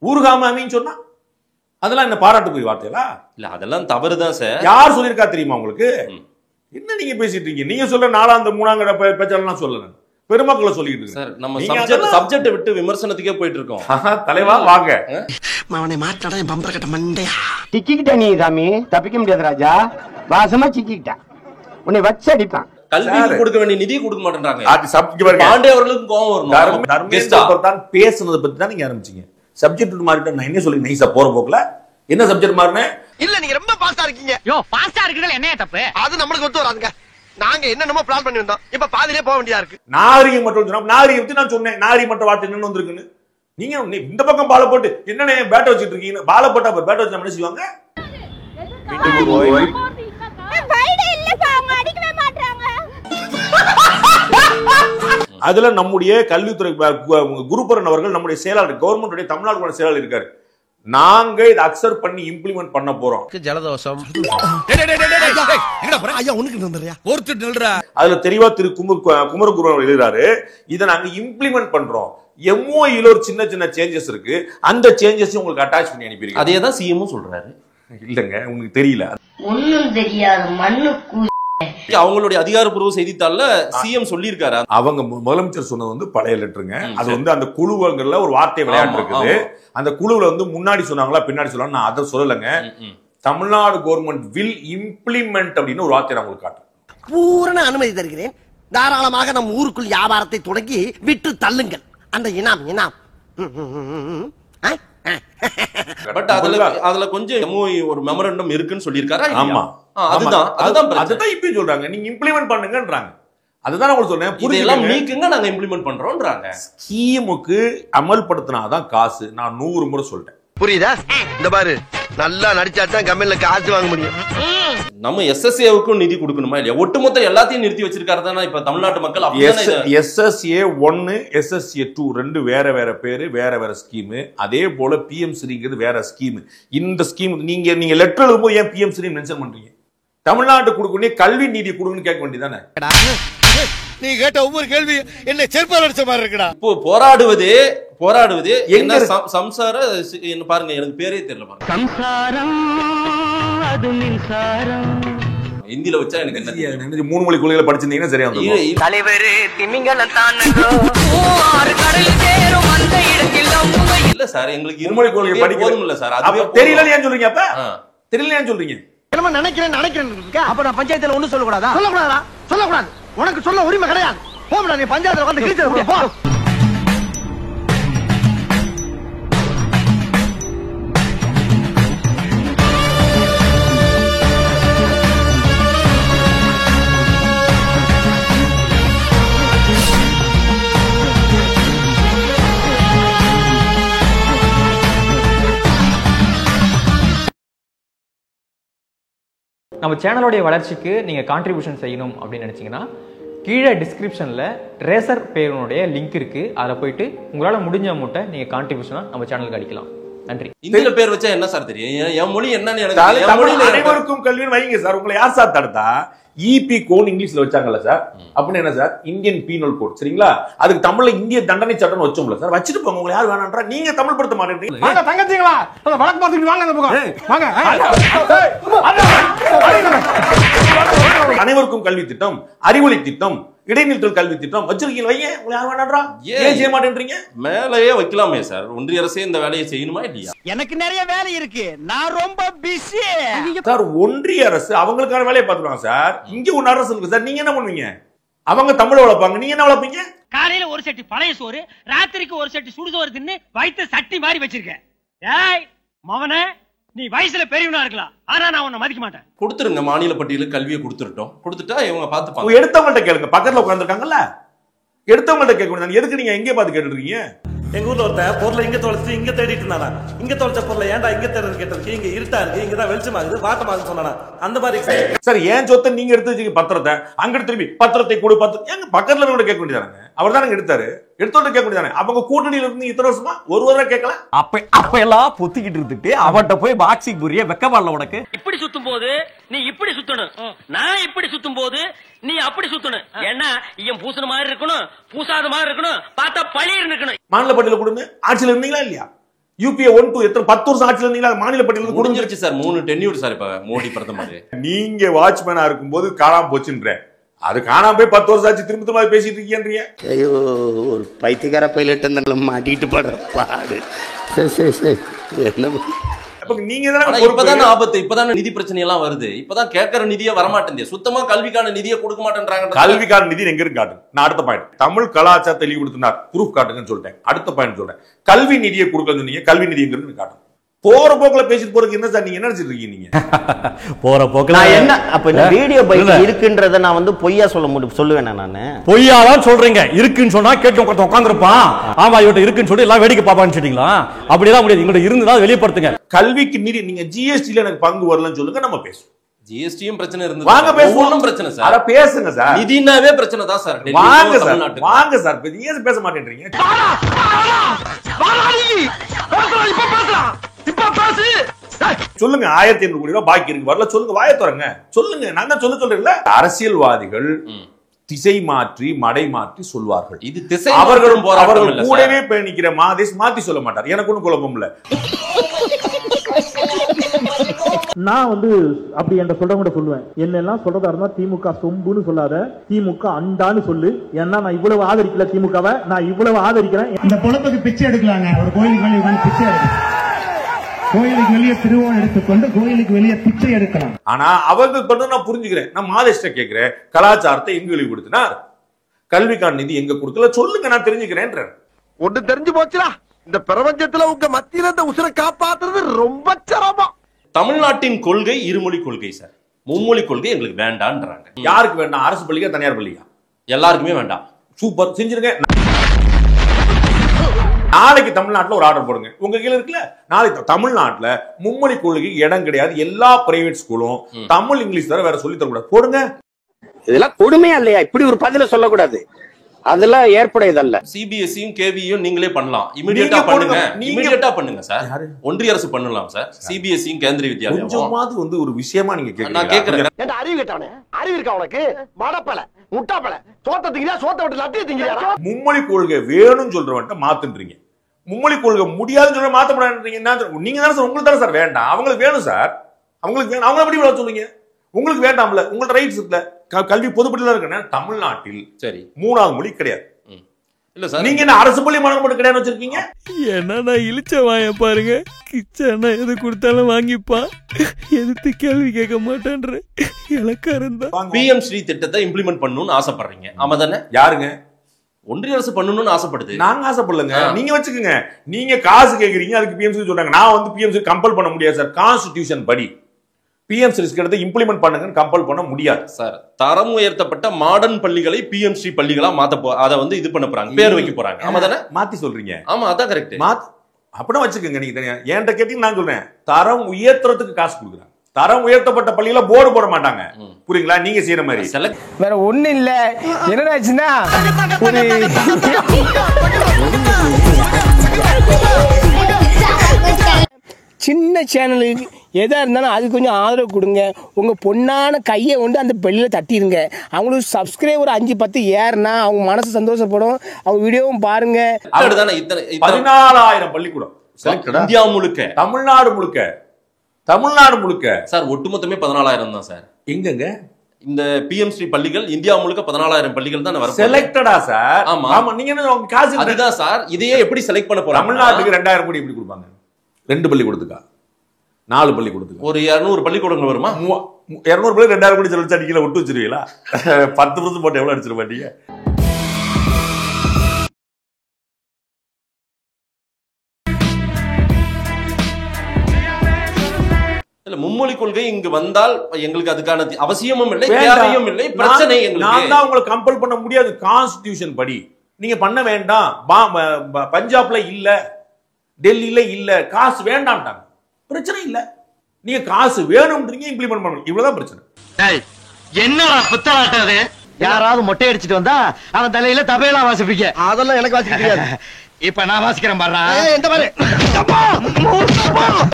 ஊர்காம அமின்னு சொன்னா அதெல்லாம் என்ன பாராட்டுக்குரிய வார்த்தைகளா? இல்ல அதெல்லாம் தவறுதான் சார். யார் சொல்லியிருக்கா தெரியுமா உங்களுக்கு? என்ன நீங்க பேசிட்டு இருக்கீங்க? நீங்க சொல்ற 4ஆம் 3ஆம் பேச்செல்லாம் சொல்லல, பெருமக்களை சொல்லிட்டு சார். நம்ம சப்ஜெக்ட் விட்டு விமர்சனத்துக்கே போயிட்டு இருக்கோம். தலைவா வாங்க. அவனை மாட்டாடா என் பம்பர கட்ட மண்டையா. சிக்கிக்கிட்ட நீ சாமி, தப்பிக்க முடியாது ராஜா. வாசமா சிக்கிக்கிட்ட உன்னை வச்சு அடிப்பான். கல்விக்கு கொடுக்க வேண்டிய நிதி கொடுக்க மாட்டேன்றாங்க. பாண்டே அவர்களுக்கும் கோவம் வரும். பேசுனதை பத்தி தான் நீங்க ஆரம்பிச்சீங்க. சப்ஜெக்ட் மாறிட்டா நான் என்ன சொல்லி நைஸா போற போக்குல என்ன சப்ஜெக்ட் மாறினேன்? இல்ல நீங்க ரொம்ப பாஸ்டா இருக்கீங்க. யோ பாஸ்டா இருக்குறது என்னைய தப்பு? அது நமக்கு ஒத்து வராதுங்க. நாங்க என்னென்னமோ பிளான் பண்ணி வந்தோம். இப்ப பாதியிலே போக வேண்டியதா இருக்கு. நாகரிகம் மட்டும் சொன்னா நாகரிகத்தை நான் சொன்னேன். நாகரிகம் மட்டும் வார்த்தை என்ன வந்திருக்குன்னு நீங்க இந்த பக்கம் பால போட்டு என்னனே பேட் வச்சிட்டு இருக்கீங்க. பால போட்டா பேட் வச்சா என்ன செய்வாங்க? வீட்டுக்கு போய் பைடே இல்லப்பா அடிக்கவே மாட்டறாங்க. அதுல நம்முடைய கல்வித்துறை குருபரன் அவர்கள் நம்முடைய செயலாளர் கவர்மெண்ட் தமிழ்நாடு செயலாளர் இருக்காரு. நாங்க இதை அக்செப்ட் பண்ணி இம்ப்ளிமெண்ட் பண்ண போறோம். ஜலதோஷம். அதுல தெளிவா திரு குமரகுரு எழுதுறாரு, இதை நாங்க இம்ப்ளிமெண்ட் பண்றோம். எம்ஓஇல ஒரு சின்ன சின்ன சேஞ்சஸ் இருக்கு, அந்த சேஞ்சஸ் உங்களுக்கு அட்டாச் பண்ணி அனுப்பியிருக்கேன். அதே தான் சிஎம் சொல்றாரு. இல்லங்க உங்களுக்கு தெரியல, ஒண்ணும் தெரியாது மண்ணு. அவங்களுடைய அதிகாரப்பூர்வ செய்தித்தாள்ல சிஎம் சொல்லியிருக்காரு. அவங்க முதலமைச்சர் சொன்னது வந்து பழைய லெட்டருங்க. அது வந்து அந்த குழுவங்கள்ல ஒரு வார்த்தை விளையாட்டு இருக்குது. அந்த குழுவுல வந்து முன்னாடி சொன்னாங்களா பின்னாடி சொன்னாங்க, நான் அதை சொல்லலைங்க. தமிழ்நாடு கவர்மெண்ட் வில் இம்ப்ளிமெண்ட் அப்படின்னு ஒரு வார்த்தை நான் உங்களுக்கு காட்டுறேன். பூரண அனுமதி தருகிறேன். தாராளமாக நம் ஊருக்குள் வியாபாரத்தை தொடங்கி விட்டு தள்ளுங்கள். அந்த இனாம் பட் அதுல கொஞ்சம் ஒரு மெமரண்டம் இருக்குன்னு சொல்லியிருக்காரு. ஆமா, அதுதான் இப்ப சொல்றாங்க, நீங்க இம்ப்ளிமெண்ட் பண்ணுங்கன்றாங்க. அதுதான் உங்களுக்கு சொன்னேன், இதெல்லாம் நீக்குங்க நாங்க இம்ப்ளிமெண்ட் பண்றோம்ன்றாங்க. ஸ்கீமுக்கு அமல்படுத்தினாதான் காசு. நான் 100 முறை சொல்லிட்டேன். புரியுதா? இந்த பாரு, நல்லா நடிச்சாதான் கம்பெனில காசு வாங்க முடியும். நம்ம எஸ்எஸ்ஏவுக்கும் நிதி கொடுக்கணுமா இல்லையா? ஒட்டுமொத்த எல்லாத்தையும் நிறுத்தி வச்சிருக்காரு தானே இப்ப தமிழ்நாட்டு மக்கள். எஸ்எஸ்ஏ 1 எஸ்எஸ்ஏ 2 ரெண்டு வேற வேற பேரு, வேற வேற ஸ்கீம். அதே போல பிஎம்ஸ்ரீங்கிறது வேற ஸ்கீம். இந்த ஸ்கீம் நீங்க லெட்டர் எழுதும்போது ஏன் பிஎம்ஸ்ரீ மென்ஷன் பண்றீங்க? தமிழ்நாட்டு கொடுக்கணும் கல்வி நிதி கொடுக்கணும்னு கேட்க வேண்டியதானே? நீ கேட்ட ஒவ்வொரு கேள்வி என்ன செருப்பால் அடிச்ச மாதிரி இருக்குடா. இப்போ போராடுவது என்ன சம்சார என்ன பாருங்க, எனக்கு பேரே தெரியல பாருங்க. சம்சாரம் அது மின்சாரம் ஹிந்தில வச்சா எனக்கு என்ன 3 மொழி கொள்கைகளை படிச்சிருந்தீங்கன்னா சரியா வந்துரும். தலைவரே திமிங்கலம் தானோ ஆறு கடல் சேரும் அந்த இடத்தில் இல்ல சார், எங்களுக்கு 3 மொழி கொள்கை படிக்க போதும் இல்ல சார். அதுவே தெரியல ஏன் சொல்றீங்க? அப்ப தெரியல ஏன் சொல்றீங்க? என்னமா நினைக்கிறேன் அப்ப நான் பஞ்சாயத்துல ஒண்ணு சொல்லக்கூடாதா? சொல்லக்கூடாது. உனக்கு சொல்ல உரிமை கிடையாது. போடா, நீ பஞ்சாயத்துல வந்து கிழிச்சு போ. நம்ம சேனலோடைய வளர்ச்சிக்கு நீங்கள் கான்ட்ரிபியூஷன் செய்யணும் அப்படின்னு நினச்சிங்கன்னா கீழே டிஸ்கிரிப்ஷனில் ரேசர் பேருனுடைய லிங்க் இருக்குது. அதில் போயிட்டு உங்களால் முடிஞ்ச அமௌண்ட்டை நீங்கள் கான்ட்ரிபியூஷனாக நம்ம சேனலுக்கு அடிக்கலாம். நன்றி. இந்த பேர் வச்சா என்ன சார் தெரியும்? என் மொழி என்னன்னு அனைவருக்கும் கல்வி வைங்க சார். உங்களை யார் சார் தடுத்தா? இபி கோட் இங்கிலீஷ்ல வச்சாங்கல்ல சார், அப்படின்னு என்ன சார்? இந்தியன் பீனல் கோட், சரிங்களா? அதுக்கு தமிழ்ல இந்திய தண்டனை சட்டம் வச்சோம்ல சார், வச்சுட்டு போங்க. உங்களை யார் வேணான்றா? நீங்க தமிழ் படுத்த மாட்டேன்றீங்க. வாங்க தங்கச்சிங்களா, வழக்கு பார்த்துட்டு வாங்க அந்த பக்கம் வாங்க. அனைவருக்கும் கல்வி திட்டம், அறிவொளி திட்டம், இடைநிறுத்தல் கல்வி திட்டம் வச்சிருக்கீங்க, வைங்க. உங்களை யார் வேணான்றா? ஏன் செய்ய மாட்டேன்றீங்க? மேலேயே வைக்கலாமே சார். ஒன்றிய அரசே இந்த வேலையை செய்யணுமா இல்லையா? எனக்கு நிறைய வேலை இருக்கு, நான் ரொம்ப பிஸி சார். ஒன்றிய அரசு அவங்களுக்கான வேலையை பார்த்துருவாங்க சார். இங்க ஒன்னு அரசு இருக்கு சார். நீங்க என்ன பண்ணுவீங்க? அவங்க தமிழ வளர்ப்பாங்க, நீங்க என்ன வளர்ப்பீங்க? காலையில ஒரு சட்டி பழைய சோறு, ராத்திரிக்கு ஒரு சட்டி சுடுசோறு தின்னு வயிற்று சட்டி மாதிரி வச்சிருக்கேன். ஏய் மவனே, நீ வயசுல பெரியவனா இருக்கலாம், ஆனா நான் உன்னை மதிக்க மாட்டேன். கொடுத்துருங்க, மாநில பட்டியலுக்கு கல்வியை கொடுத்துட்டா இவங்க பார்த்துப்பாங்க. எடுத்தவங்கள்ட்ட கேளுங்க, பக்கத்துல உட்கார்ந்துருக்காங்கல்ல, எடுத்தவங்கள்ட்ட கேட்க வேண்டியது. எதுக்கு நீங்க எங்கே பார்த்து கேட்டு இருக்கீங்க? எங்க ஊர்ல ஒருத்த பொருளை இங்க தொலைச்சு இங்க தேடிட்டு இருந்தானா, இங்க தொலைச்ச பொருளை ஏன்டா இங்க தேடுறது கேட்டதுக்கு இங்க இருட்டா இருக்கு, இங்கதான் வெளிச்சமாகுது வாட்டமாகுது சொன்னானா. அந்த மாதிரி சார், ஏன் சொத்தை நீங்க எடுத்து வச்சுக்க பத்திரத்தை அங்க திரும்பி பத்திரத்தை கொடு பத்திரம் எங்க பக்கத்துல கூட கேட்க வேண்டியதானங்க? அவர் தானே எடுத்தாரு, எடுத்தோட கேட்க வேண்டியதானே? அவங்க கூட்டணியில இருந்து இத்தனை வருஷமா ஒரு வாரம் கேட்கல. அப்ப எல்லாம் பொத்திக்கிட்டு இருந்துட்டு அவன்கிட்ட போய் பாக்ஸிங் புரிய வெக்கமாடல உனக்கு. இப்படி சுத்தும் போது நீ இப்படி சுத்தணும், நான் இப்படி சுத்தும் போது நீ அப்படி சுத்தணும். ஏன்னா இவன் பூசண மாதிரி இருக்கணும், பூசாத மாதிரி இருக்கணும், பார்த்தா பழியர் இருக்கணும். மாநில பட்டியல கொடுங்க. ஆட்சியில் இருந்தீங்களா இல்லையா? UPA 1 2 எத்தனை 10 வருஷம் ஆட்சியில் இருந்தீங்களா? மாநில பட்டியல் முடிஞ்சிருச்சு சார். 3 tenure sir. இப்ப மோடி பிரதமர் நீங்க வாட்ச்மேனா இருக்கும்போது காணாம போச்சுன்ற, அது காணாம போய் 10 வருஷம் ஆச்சு, திரும்ப பேசிட்டு இருக்கீங்க. ஐயோ, ஒரு பைத்தியக்கார பைலட் அந்த மாட்டிட்டு படுற பாடு. சரி என்ன நீங்க இப்பதான் ஆபத்து. இப்பதான் நிதி பிரச்சனை எல்லாம் வருது. இப்பதான் கேட்கற நிதியே வரமாட்டேங்குது. சுத்தமா கல்விக்கான நிதியை கொடுக்க மாட்டேன்றாங்க. கல்விக்கான நிதி எங்க இருக்கு காட்டுங்க. நான் அடுத்த பாயிண்ட், தமிழ் கலாச்சாரத்தை தெளிவு கொடுத்தினார், ப்ரூஃப் காட்டுங்கன்னு சொல்லிட்டேன். அடுத்த பாயிண்ட் சொல்றேன், கல்வி நிதியை கொடுக்க சொன்னீங்க, கல்வி நிதி எங்க இருக்கு காட்டுங்க. போற போக்குல பேசிட்டு போறதுக்கு என்ன சார் நீங்க என்ன நினைச்சிட்டு இருக்கீங்க? நீங்க போற போக்குல என்ன அப்ப இந்த வீடியோ பைக் இருக்குன்றத நான் வந்து பொய்யா சொல்லுவேன். நானு பொய்யாதான் சொல்றீங்க. இருக்குன்னு சொன்னா கேட்டு உட்காந்துருப்பான். ஆமா இவட்ட இருக்குன்னு சொல்லி எல்லாம் வேடிக்கை பாப்பான்னு சொல்லிட்டீங்களா? அப்படிதான் முடியாது. இவங்க இருந்துதான் வெளிப்படுத்துங்க. கல்விக்கு நிதி நீங்க ஜிஎஸ்டில எனக்கு பங்கு வரலன்னு சொல்லுங்க, நம்ம பேசுவோம். ஜிஎஸ்டியும் பிரச்சனை இருந்தது. வாங்க பேசுவோம். பிரச்சனை சார். அத பேசுங்க சார். நிதினாவே பிரச்சனை தான் சார். வாங்க சார், வாங்க சார். நீங்க பேச மாட்டேன்றீங்க. சொல்லுங்க 1500 கோடி ரூபாய் பாக்கி இருக்கு, வரல சொல்லுங்க, வாயை திறங்க சொல்லுங்க. நான் தான் சொல்றேன்ல, அரசியல்வாதிகள் திசை மாற்றி மடை மாற்றி சொல்வார்கள். இது திசை அவர்களும் அவர்கள் கூடவே பயணிக்கிற மாதேஷ் மாத்தி சொல்ல மாட்டார். எனக்கு ஒன்றும் குழப்பம் இல்ல. நான் வந்து அப்படி என்ற சொல்றவங்க சொல்லுவேன், என்னெல்லாம் சொல்றதா இருந்தா திமுக சொம்புன்னு சொல்லாத, திமுக அண்டான்னு சொல்லு. ஏன்னா நான் இவ்வளவு ஆதரிக்கல திமுகவை, நான் இவ்வளவு ஆதரிக்கிறேன். இந்த பொழப்புக்கு பிச்சை எடுக்கலாங்க. ஒரு கோயிலுக்கு வெளியே பிச்சை எடுக்கலாம், கோயிலுக்கு வெளியே திருவோணம் எடுத்துக்கொண்டு கோயிலுக்கு வெளியே பிச்சை எடுக்கலாம். ஆனா அவர்கள் பண்ண நான் புரிஞ்சுக்கிறேன். நான் மாதேஷ்ட கேட்கிறேன், கலாச்சாரத்தை எங்க வெளிப்படுத்தினார், கல்விக்கான நிதி எங்க கொடுக்கல சொல்லுங்க, நான் தெரிஞ்சுக்கிறேன். ஒன்று தெரிஞ்சு போச்சுடா, இந்த பிரபஞ்சத்துல உங்க மத்தியில இந்த உசுரை காப்பாத்துறது ரொம்ப சிரமம். தமிழ்நாட்டின் கொள்கை இருமொழி கொள்கை சார். மும்மொழி கொள்கை எங்களுக்கு வேண்டான்றாங்க. யாருக்கு வேண்டாம்? அரசு பள்ளிக்கா தனியார் பள்ளிக்கா? எல்லாருக்குமே வேண்டாம். சூப்பர், செஞ்சிருங்க. நாளைக்கு தமிழ்நாட்டுல ஒரு ஆர்டர் போடுங்க, உங்க கீழ இருக்குல்ல. நாளைக்கு தமிழ்நாட்டுல மும்மொழி கொள்கை இடம் கிடையாது, எல்லா பிரைவேட் ஸ்கூலும் தமிழ் இங்கிலீஷ் தவிர வேற சொல்லி தரக்கூடாது போடுங்க. இதெல்லாம் கொடுமையா இல்லையா? இப்படி ஒரு பதில சொல்லக்கூடாது, அதெல்லாம் ஏற்புடையதல்ல. சிபிஎஸ்சியும் கேவியும் நீங்களே பண்ணலாம். இமிடியேட்டா பண்ணுங்க. இமிடியேட்டா பண்ணுங்க சார். ஒன்றிய அரசு பண்ணலாம் சார். சிபிஎஸ்சியும் கேந்திரிய வித்யாலயம் கொஞ்சமாவது வந்து ஒரு விஷயமா நீங்க கேக்குறீங்க. நான் கேக்குறேன். என்ன அறிவு கேட்டவனே? அறிவு இருக்கா உனக்கு? மடப்பல முட்டாப்பல சோத்த திங்கறியா, சோத்த விட்டு லட்டிய திங்கறியா? மும்மொழி கொள்கை வேணும்னு சொல்றவன்ட்ட மாத்துன்றீங்க, மும்மொழி கொள்கை முடியாதுன்னு சொல்ற மாத்த முடியாதுன்றீங்க. நீங்க தானே சார், உங்களுக்கு தானே சார் வேண்டாம், அவங்களுக்கு வேணும் சார், அவங்களுக்கு வேணும். அவங்க எப்படி சொல்லுங்க? உங்களுக்கு வேண்டாம்ல, உங்களோட ரைட்ஸ் இல்ல. கல்வி பொதுப்பட்டியல இருக்கு. தமிழ்நாட்டில் சரி 3வது மொழி கிடையாது. இல்ல சார், நீங்க என்ன அரசு பள்ளி மாணவர் மட்டும் கிடையாது வச்சிருக்கீங்க? ஏன்னா நான் இழிச்ச வாய பாருங்க, கிச்சனா எது கொடுத்தாலும் வாங்கிப்பா, எதுக்கு கேள்வி கேட்க மாட்டேன்ற இலக்காரன் தான். பிஎம் ஸ்ரீ திட்டத்தை இம்ப்ளிமெண்ட் பண்ணணும்னு ஆசைப்படுறீங்க, ஆமா தானே? யாருங்க? ஒன்றிய அரசு பண்ணணும்னு ஆசைப்படுது. நாங்க ஆசைப்படலங்க, நீங்க வச்சுக்கோங்க. நீங்க காசு கேக்குறீங்க, அதுக்கு பிஎம்சி சொல்றாங்க. நான் வந்து பிஎம்சி கம்பல் பண்ண முடியாது சார். கான்ஸ்டிடியூஷன் படி பிஎம்சி எடுத்து இம்ப்ளிமெண்ட் பண்ணுங்கன்னு கம்பல் பண்ண முடியாது சார். தரம் உயர்த்தப்பட்ட மாடர்ன் பள்ளிகளை பிஎம்சி பள்ளிகளா மாத்த அதை வந்து இது பண்ண போறாங்க, பேர் வைக்க போறாங்க, ஆமா தானே? மாத்தி சொல்றீங்க. ஆமா, அதான் கரெக்ட். அப்படின்னா வச்சுக்கோங்க. நீங்க தனியா என்கிட்ட கேட்டீங்க, நான் சொல்றேன் தரம் உயர்த்துறதுக்கு காசு கொடுக்குறாங்க. தரம் உயர்த்தப்பட்ட பள்ளியில போர்டு போட மாட்டாங்க, புரியுங்களா? நீங்க செய்யற மாதிரி வேற ஒண்ணு இல்ல. என்னடாச்சுன்னா சின்ன சேனலுக்கு எதா இருந்தாலும் அது கொஞ்சம் ஆதரவு கொடுங்க. உங்க பொண்ணான கையை கொண்டு அந்த பெல்லில் தட்டிடுங்க. அவங்களுக்கு சப்ஸ்கிரைபர் 5-10 ஏறுனா அவங்க மனசு சந்தோஷப்படும். அவங்க வீடியோவும் பாருங்க. 14,000 பள்ளிக்கூடம் இந்தியா முழுக்க, தமிழ்நாடு முழுக்க சார். ஒட்டுமொத்தமே 14,000 தான் சார். எங்கங்க இந்த பிஎம்சி பள்ளிகள் இந்தியா முழுக்க 14,000 பள்ளிகள் தான் வரும். செலக்டடா சார்? ஆமா. நீங்க என்ன காசு? அதுதான் சார். இதையே எப்படி செலக்ட் பண்ண போறாங்க? தமிழ்நாட்டுக்கு 2,000 கோடி எப்படி கொடுப்பாங்க? 2 பள்ளிக்கூடத்துக்கா? 4 பள்ளிக்கூடத்துக்கு ஒரு 200 பள்ளிக்கூடங்கள் வருமா? 200 பள்ளி 2,000 கோடி செலவழிச்சு அடிக்கல விட்டு வச்சிருவீங்களா? 10% போட்டு எவ்வளவு அடிச்சிட மாட்டீங்க? இல்ல, மும்மொழி கொள்கை இங்கு வந்தால் எங்களுக்கு அதுக்கான அவசியமும் இல்லை, தேவையும் இல்லை, பிரச்சனை எங்களுக்கு. நான் தான் உங்களை கம்பல் பண்ண முடியாது. கான்ஸ்டிடியூஷன் படி நீங்க பண்ண வேண்டாம். பஞ்சாப்ல இல்ல, டெல்லியில இல்ல, காசு வேண்டாம்ட்டாங்க. பிரச்சனை இல்ல, நீங்க காசு வேணும்ன்றீங்க, இம்ப்ளிமெண்ட் பண்ணணும். இவ்வளவுதான் பிரச்சனை. என்னடா புத்தலாட்டாது? யாராவது மொட்டை அடிச்சிட்டு வந்தா அவன் தலையில தபையெல்லாம் வாசிப்பீங்க. அதெல்லாம் எனக்கு வாசிக்க தெரியாது. இப்ப நான் வாசிக்கிறேன் பாரு. இந்த மாதிரி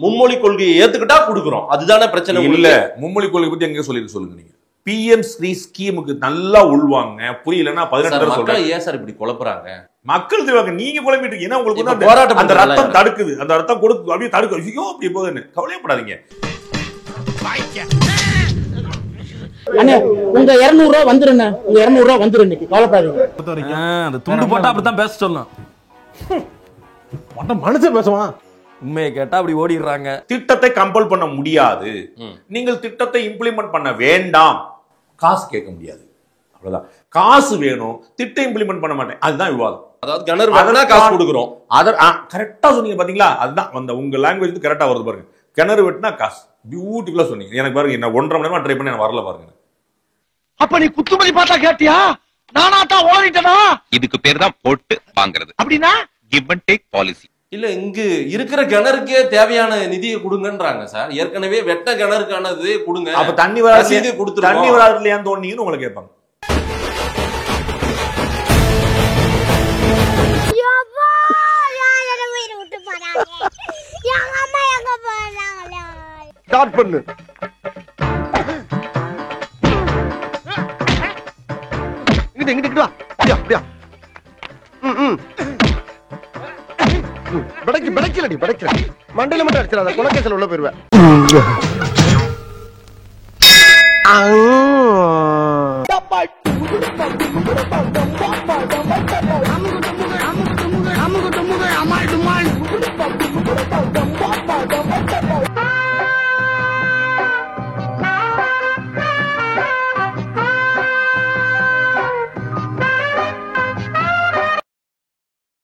மும்மொழி கொள்கையை ஏத்துக்கிட்டா கொடுக்குறோம், அதுதானே பிரச்சனை. இல்ல, மும்மொழி கொள்கை பத்தி எங்க சொல்லிருக்கு சொல்லுங்க. நீங்க PM ஸ்ரீ ஸ்கீமுக்கு நல்லா உள்வாங்க. புரியலன்னா 18 மக்கள் ஏன் சார் இப்படி குழப்புறாங்க? மக்கள் தெரிவாங்க, நீங்க குழம்பிட்டு இருக்கீங்க. ஏன்னா உங்களுக்கு அந்த ரத்தம் தடுக்குது, அந்த ரத்தம் கொடுத்து அப்படியே தடுக்க ஐயோ அப்படி போகுதுன்னு கவலையப்படாதீங்க. அண்ணே உங்க 200 ரூபாய் வந்துருண்ணே, உங்க 200 ரூபாய் வந்துரும் இன்னைக்கு, கவலைப்படாதீங்க. அந்த துண்டு போட்டா அப்படித்தான் பேச சொல்லணும். மனுஷன் பேசுவான். உண்மையை கேட்டா அப்படி ஓடிடுறாங்க. திட்டத்தை கம்பல் பண்ண முடியாது, நீங்கள் திட்டத்தை இம்ப்ளிமெண்ட் பண்ண வேண்டாம், காசு கேட்க முடியாது, அவ்வளவுதான். காசு வேணும், திட்டம் இம்ப்ளிமெண்ட் பண்ண மாட்டேன், அதுதான் விவாதம். அதாவது கிணறு வெட்டினா காசு கொடுக்குறோம். கரெக்டா சொன்னீங்க பாத்தீங்களா? அதுதான் அந்த உங்க லாங்குவேஜ் கரெக்டா வருது பாருங்க. கிணறு வெட்டினா காசு, பியூட்டிஃபுல்லா சொன்னீங்க. எனக்கு பாருங்க, என்ன 1.5 மணி நேரமா ட்ரை பண்ணி எனக்கு வரல பாருங்க. அப்ப நீ குத்துமதி பார்த்தா கேட்டியா? நானா தான் ஓடிட்டனா? இதுக்கு பேர் தான் போட்டு வாங்குறது. அப்படின்னா கிவ் அண்ட் டேக் பாலிசி. இல்ல இங்கு இருக்கிற கிணறுக்கே தேவையான நிதியை கொடுங்கன்றாங்க சார். ஏற்கனவே வெட்ட கிணறுக்கானது கொடுங்க. அப்ப தண்ணி வராது, தண்ணி வராது இல்லையான்னு தோணுனீங்கன்னு உங்களை கேட்பாங்க. ஸ்டார்ட் பண்ணு. இங்கிட்டு வா. அப்படியா படைக்கலடி படைக்கல. மண்டையில மட்டும் அடிச்சிடாத, குலக்கேசல் உள்ள போயிருவேன்.